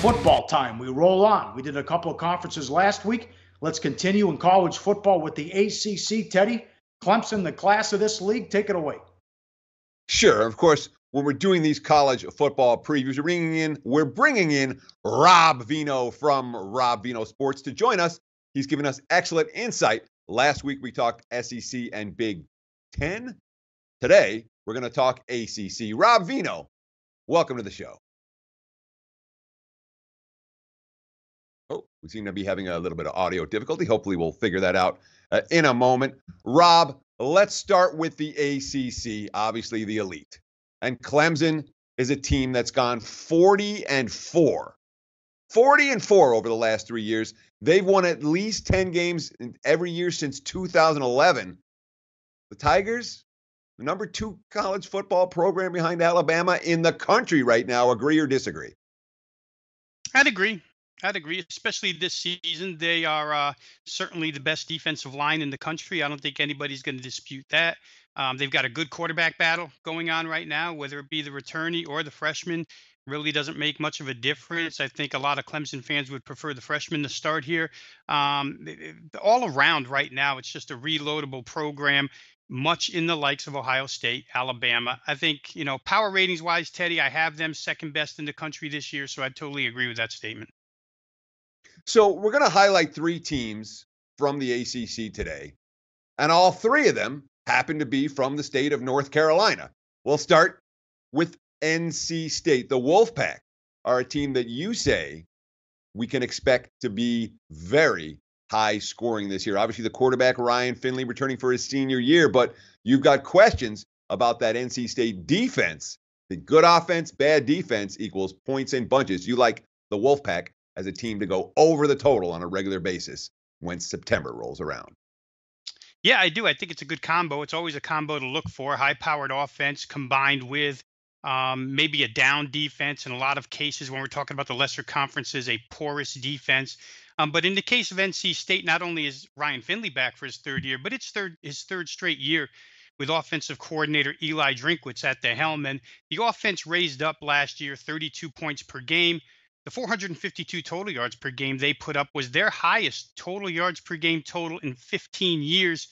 Football time. We roll on. We did a couple of conferences last week. Let's continue in college football with the ACC. Teddy, Clemson, the class of this league, take it away. Sure. Of course, when we're doing these college football previews, we're bringing in Rob Veno from Rob Veno Sports to join us. He's given us excellent insight. Last week, we talked SEC and Big Ten. Today, we're going to talk ACC. Rob Veno, welcome to the show. Oh, we seem to be having a little bit of audio difficulty. Hopefully, we'll figure that out in a moment. Rob, let's start with the ACC, obviously the elite. And Clemson is a team that's gone 40-4. 40-4 over the last 3 years. They've won at least 10 games every year since 2011. The Tigers, the number 2 college football program behind Alabama in the country right now, agree or disagree? I'd agree, especially this season. They are certainly the best defensive line in the country. I don't think anybody's going to dispute that. They've got a good quarterback battle going on right now, whether it be the returnee or the freshman. Really doesn't make much of a difference. I think a lot of Clemson fans would prefer the freshman to start here. All around right now, it's just a reloadable program, much in the likes of Ohio State, Alabama. I think, power ratings wise, Teddy, I have them second best in the country this year. So I totally agree with that statement. So we're going to highlight 3 teams from the ACC today, and all 3 of them happen to be from the state of North Carolina. We'll start with NC State. The Wolfpack are a team that you say we can expect to be very high scoring this year. Obviously, the quarterback, Ryan Finley, returning for his senior year, but you've got questions about that NC State defense. The good offense, bad defense equals points in bunches. You like the Wolfpack as a team to go over the total on a regular basis when September rolls around. Yeah, I do. I think it's a good combo. It's always a combo to look for. High-powered offense combined with maybe a down defense. In a lot of cases, when we're talking about the lesser conferences, a porous defense. But in the case of NC State, not only is Ryan Finley back for his 3rd year, but it's his third straight year with offensive coordinator Eli Drinkwitz at the helm. And the offense raised up last year, 32 points per game. The 452 total yards per game they put up was their highest total yards per game total in 15 years.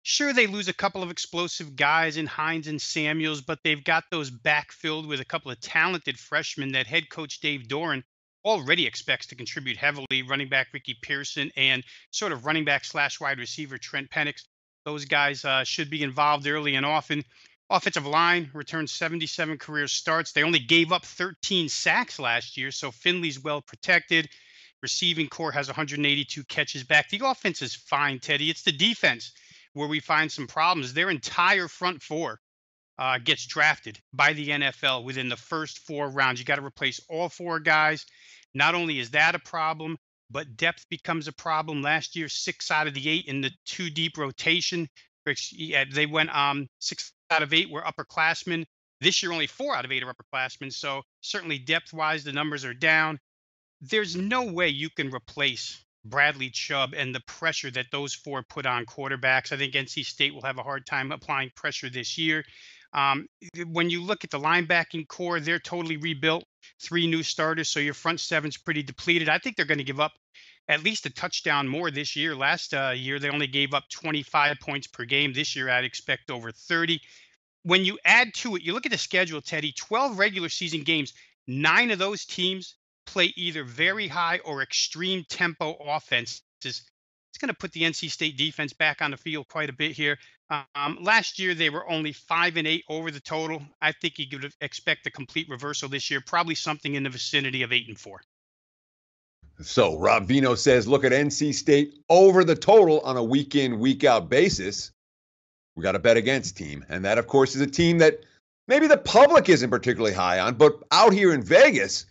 Sure, they lose a couple of explosive guys in Hines and Samuels, but they've got those backfilled with a couple of talented freshmen that head coach Dave Doran already expects to contribute heavily. Running back Ricky Pearson and sort of running back / wide receiver Trent Penix. Those guys should be involved early and often. Offensive line returned 77 career starts. They only gave up 13 sacks last year, so Finley's well protected. Receiving core has 182 catches back. The offense is fine, Teddy. It's the defense where we find some problems. Their entire front 4 gets drafted by the NFL within the first 4 rounds. You got to replace all 4 guys. Not only is that a problem, but depth becomes a problem. Last year, 6 out of the 8 in the 2 deep rotation. They went 6 out of 8 were upperclassmen. This year, only 4 out of 8 are upperclassmen. So certainly depth-wise, the numbers are down. There's no way you can replace Bradley Chubb and the pressure that those 4 put on quarterbacks. I think NC State will have a hard time applying pressure this year. When you look at the linebacking core, they're totally rebuilt. 3 new starters, so your front 7's pretty depleted. I think they're going to give up at least a touchdown more this year. Last year, they only gave up 25 points per game. This year, I'd expect over 30. When you add to it, you look at the schedule, Teddy, 12 regular season games. 9 of those teams play either very high or extreme tempo offenses. It's going to put the NC State defense back on the field quite a bit here. Last year, they were only 5-8 over the total. I think you could expect a complete reversal this year, probably something in the vicinity of 8-4. So Rob Veno says, look at NC State over the total on a week-in, week-out basis. We got to bet against team. And that, of course, is a team that maybe the public isn't particularly high on, but out here in Vegas,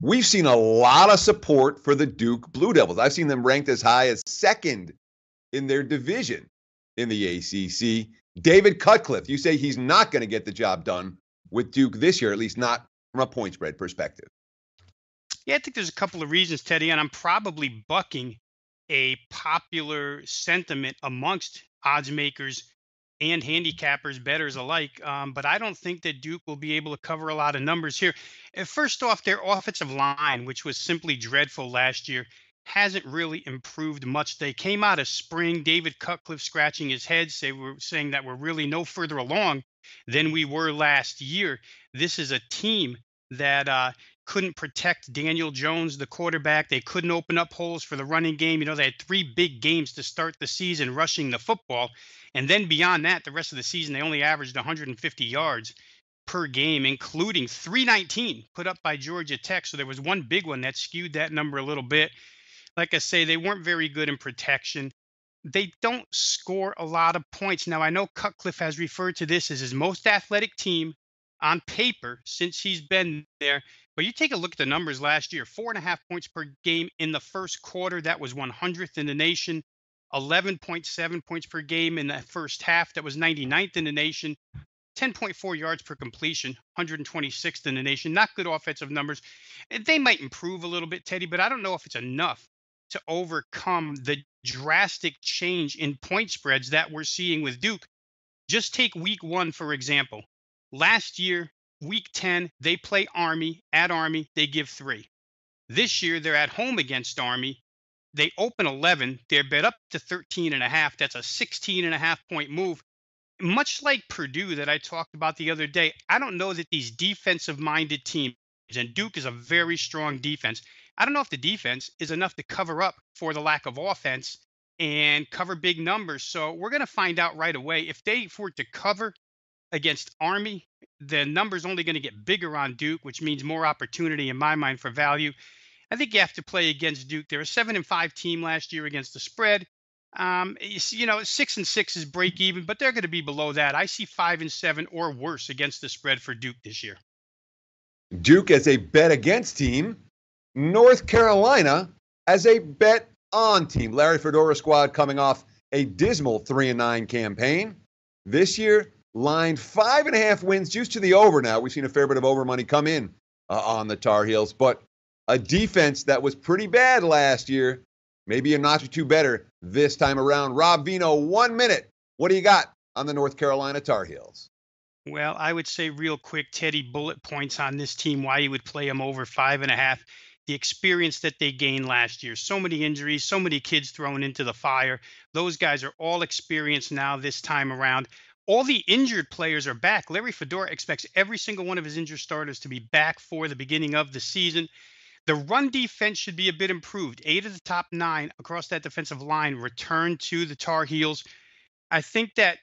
we've seen a lot of support for the Duke Blue Devils. I've seen them ranked as high as 2nd in their division in the ACC. David Cutcliffe, you say he's not going to get the job done with Duke this year, at least not from a point spread perspective. Yeah, I think there's a couple of reasons, Teddy, and I'm probably bucking a popular sentiment amongst odds makers and handicappers, bettors alike. But I don't think that Duke will be able to cover a lot of numbers here. First off, their offensive line, which was simply dreadful last year, hasn't really improved much. They came out of spring, David Cutcliffe scratching his head, saying that we're really no further along than we were last year. This is a team that couldn't protect Daniel Jones, the quarterback. They couldn't open up holes for the running game. You know, they had 3 big games to start the season rushing the football. And then beyond that, the rest of the season, they only averaged 150 yards per game, including 319 put up by Georgia Tech. So there was one big one that skewed that number a little bit. Like I say, they weren't very good in protection. They don't score a lot of points. Now, I know Cutcliffe has referred to this as his most athletic team on paper since he's been there. But you take a look at the numbers last year, 4.5 points per game in the first quarter. That was 100th in the nation. 11.7 points per game in the first half. That was 99th in the nation. 10.4 yards per completion, 126th in the nation. Not good offensive numbers. And they might improve a little bit, Teddy, but I don't know if it's enough to overcome the drastic change in point spreads that we're seeing with Duke. Just take week 1, for example. Last year, week 10, they play Army. At Army, they give 3. This year, they're at home against Army. They open 11. They're bet up to 13.5. That's a 16.5 point move. Much like Purdue that I talked about the other day, I don't know that these defensive-minded teams, and Duke is a very strong defense, I don't know if the defense is enough to cover up for the lack of offense and cover big numbers. So we're going to find out right away. If they were to cover against Army, the number's only going to get bigger on Duke, which means more opportunity in my mind for value. I think you have to play against Duke. They're a 7-5 team last year against the spread. 6-6 is break even, but they're going to be below that. I see 5-7 or worse against the spread for Duke this year. Duke as a bet against team. North Carolina as a bet on team. Larry Fedora squad coming off a dismal 3-9 campaign. This year, lined 5.5 wins, juiced to the over now. We've seen a fair bit of over money come in on the Tar Heels, but a defense that was pretty bad last year. Maybe a notch or two better this time around. Rob Veno, 1 minute. What do you got on the North Carolina Tar Heels? Well, I would say real quick, Teddy, bullet points on this team, why you would play them over 5.5. The experience that they gained last year. So many injuries, so many kids thrown into the fire. Those guys are all experienced now this time around. All the injured players are back. Larry Fedora expects every single one of his injured starters to be back for the beginning of the season. The run defense should be a bit improved. 8 of the top 9 across that defensive line return to the Tar Heels. I think that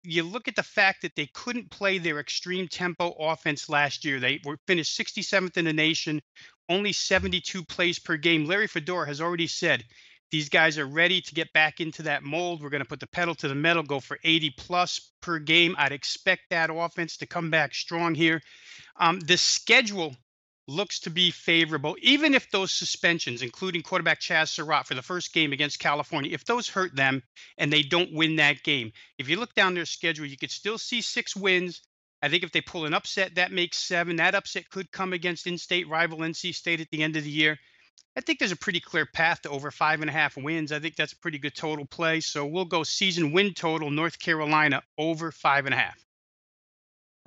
you look at the fact that they couldn't play their extreme tempo offense last year. They were finished 67th in the nation, only 72 plays per game. Larry Fedora has already said these guys are ready to get back into that mold. We're going to put the pedal to the metal, go for 80 plus per game. I'd expect that offense to come back strong here. The schedule looks to be favorable, even if those suspensions, including quarterback Chaz Surratt for the first game against California, if those hurt them and they don't win that game. If you look down their schedule, you could still see 6 wins. I think if they pull an upset, that makes 7. That upset could come against in-state rival NC State at the end of the year. I think there's a pretty clear path to over 5.5 wins. I think that's a pretty good total play. So we'll go season win total, North Carolina over 5.5.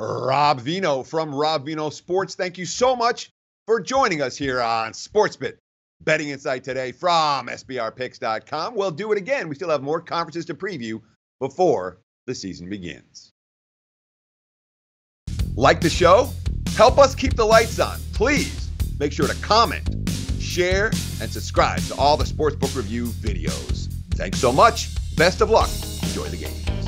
Rob Veno from Rob Veno Sports. Thank you so much for joining us here on SportsBit Betting Insight today from SBRpicks.com. We'll do it again. We still have more conferences to preview before the season begins. Like the show? Help us keep the lights on. Please make sure to comment, share, and subscribe to all the Sportsbook Review videos. Thanks so much. Best of luck. Enjoy the game.